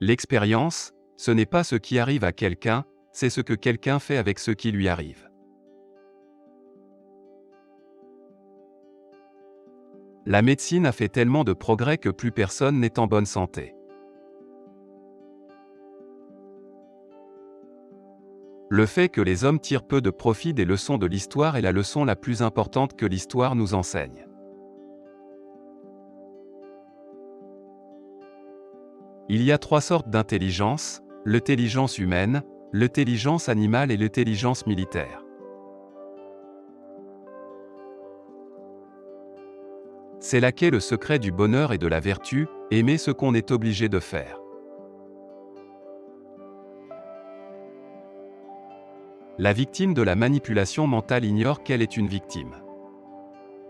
L'expérience, ce n'est pas ce qui arrive à quelqu'un, c'est ce que quelqu'un fait avec ce qui lui arrive. La médecine a fait tellement de progrès que plus personne n'est en bonne santé. Le fait que les hommes tirent peu de profit des leçons de l'histoire est la leçon la plus importante que l'histoire nous enseigne. Il y a 3 sortes d'intelligence, l'intelligence humaine, l'intelligence animale et l'intelligence militaire. C'est là qu'est le secret du bonheur et de la vertu, aimer ce qu'on est obligé de faire. La victime de la manipulation mentale ignore qu'elle est une victime.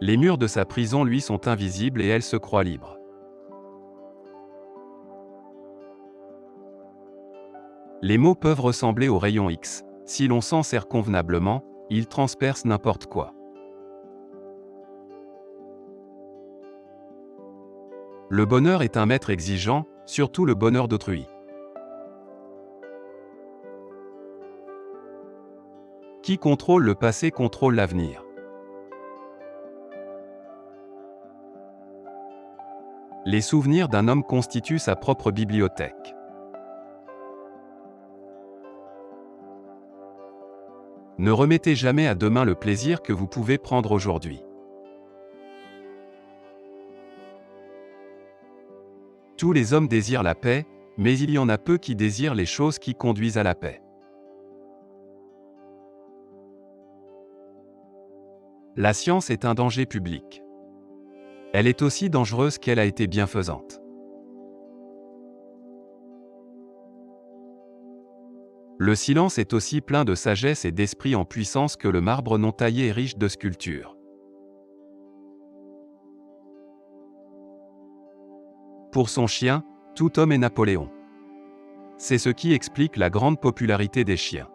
Les murs de sa prison lui sont invisibles et elle se croit libre. Les mots peuvent ressembler aux rayons X. Si l'on s'en sert convenablement, ils transpercent n'importe quoi. Le bonheur est un maître exigeant, surtout le bonheur d'autrui. Qui contrôle le passé contrôle l'avenir. Les souvenirs d'un homme constituent sa propre bibliothèque. Ne remettez jamais à demain le plaisir que vous pouvez prendre aujourd'hui. Tous les hommes désirent la paix, mais il y en a peu qui désirent les choses qui conduisent à la paix. La science est un danger public. Elle est aussi dangereuse qu'elle a été bienfaisante. Le silence est aussi plein de sagesse et d'esprit en puissance que le marbre non taillé est riche de sculptures. Pour son chien, tout homme est Napoléon. C'est ce qui explique la grande popularité des chiens.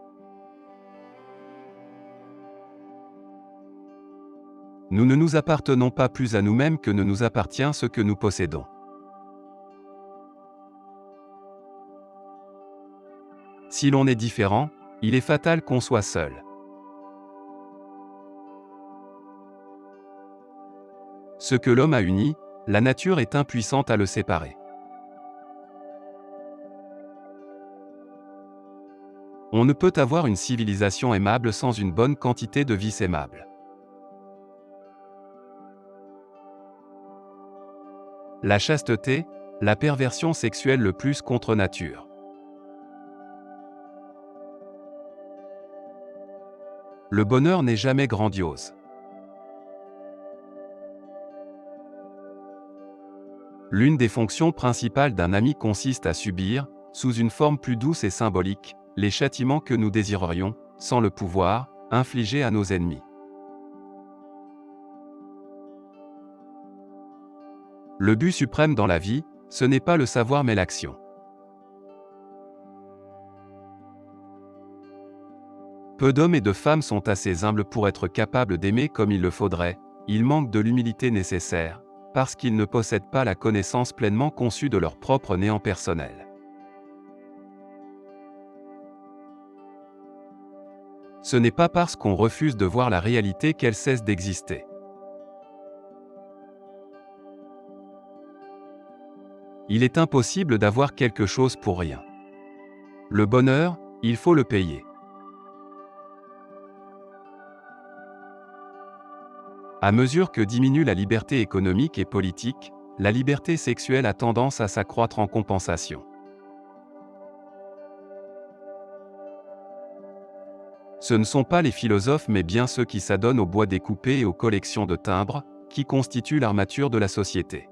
Nous ne nous appartenons pas plus à nous-mêmes que ne nous appartient ce que nous possédons. Si l'on est différent, il est fatal qu'on soit seul. Ce que l'homme a uni, la nature est impuissante à le séparer. On ne peut avoir une civilisation aimable sans une bonne quantité de vices aimables. La chasteté, la perversion sexuelle le plus contre nature. Le bonheur n'est jamais grandiose. L'une des fonctions principales d'un ami consiste à subir, sous une forme plus douce et symbolique, les châtiments que nous désirerions, sans le pouvoir, infliger à nos ennemis. Le but suprême dans la vie, ce n'est pas le savoir mais l'action. Peu d'hommes et de femmes sont assez humbles pour être capables d'aimer comme il le faudrait, ils manquent de l'humilité nécessaire, parce qu'ils ne possèdent pas la connaissance pleinement conçue de leur propre néant personnel. Ce n'est pas parce qu'on refuse de voir la réalité qu'elle cesse d'exister. Il est impossible d'avoir quelque chose pour rien. Le bonheur, il faut le payer. À mesure que diminue la liberté économique et politique, la liberté sexuelle a tendance à s'accroître en compensation. Ce ne sont pas les philosophes mais bien ceux qui s'adonnent au bois découpé et aux collections de timbres, qui constituent l'armature de la société.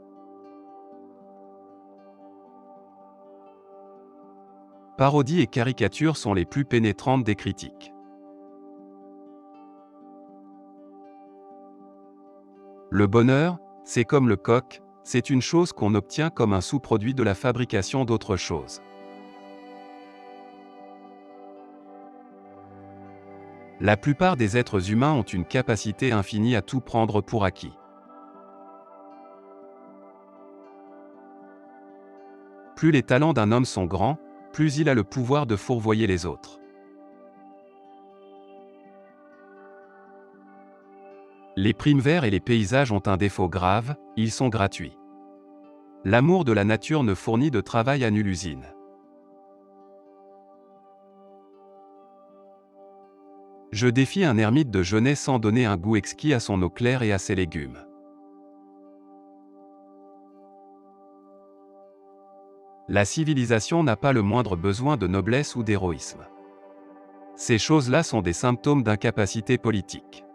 Parodies et caricatures sont les plus pénétrantes des critiques. Le bonheur, c'est comme le coq, c'est une chose qu'on obtient comme un sous-produit de la fabrication d'autre chose. La plupart des êtres humains ont une capacité infinie à tout prendre pour acquis. Plus les talents d'un homme sont grands, plus il a le pouvoir de fourvoyer les autres. Les primes-vers et les paysages ont un défaut grave, ils sont gratuits. L'amour de la nature ne fournit de travail à nulle usine. Je défie un ermite de jeûner sans donner un goût exquis à son eau claire et à ses légumes. La civilisation n'a pas le moindre besoin de noblesse ou d'héroïsme. Ces choses-là sont des symptômes d'incapacité politique.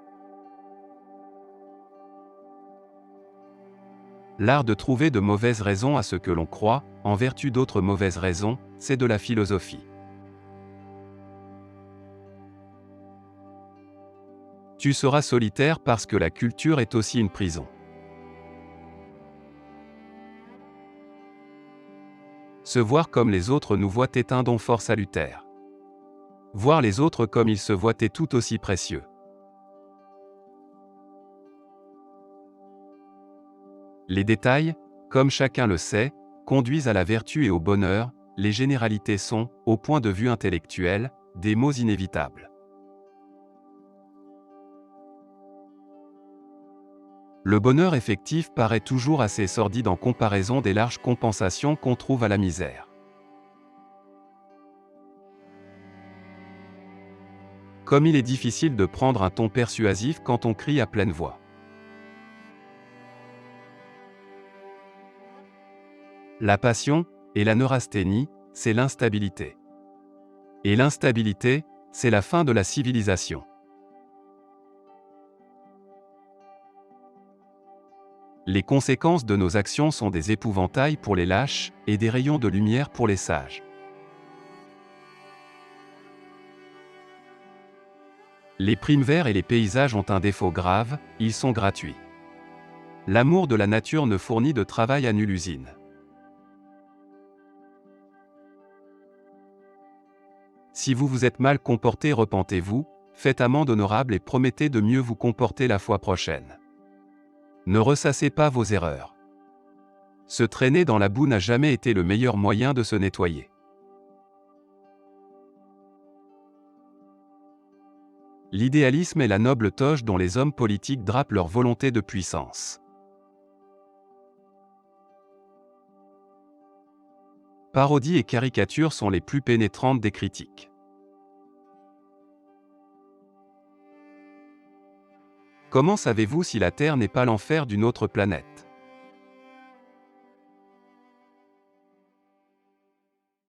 L'art de trouver de mauvaises raisons à ce que l'on croit, en vertu d'autres mauvaises raisons, c'est de la philosophie. Tu seras solitaire parce que la culture est aussi une prison. Se voir comme les autres nous voient est un don fort salutaire. Voir les autres comme ils se voient est tout aussi précieux. Les détails, comme chacun le sait, conduisent à la vertu et au bonheur, les généralités sont, au point de vue intellectuel, des maux inévitables. Le bonheur effectif paraît toujours assez sordide en comparaison des larges compensations qu'on trouve à la misère. Comme il est difficile de prendre un ton persuasif quand on crie à pleine voix. La passion, et la neurasthénie, c'est l'instabilité. Et l'instabilité, c'est la fin de la civilisation. Les conséquences de nos actions sont des épouvantails pour les lâches, et des rayons de lumière pour les sages. Les primes-vers et les paysages ont un défaut grave, ils sont gratuits. L'amour de la nature ne fournit de travail à nulle usine. Si vous vous êtes mal comporté, repentez-vous, faites amende honorable et promettez de mieux vous comporter la fois prochaine. Ne ressassez pas vos erreurs. Se traîner dans la boue n'a jamais été le meilleur moyen de se nettoyer. L'idéalisme est la noble toge dont les hommes politiques drapent leur volonté de puissance. Parodies et caricatures sont les plus pénétrantes des critiques. Comment savez-vous si la Terre n'est pas l'enfer d'une autre planète ?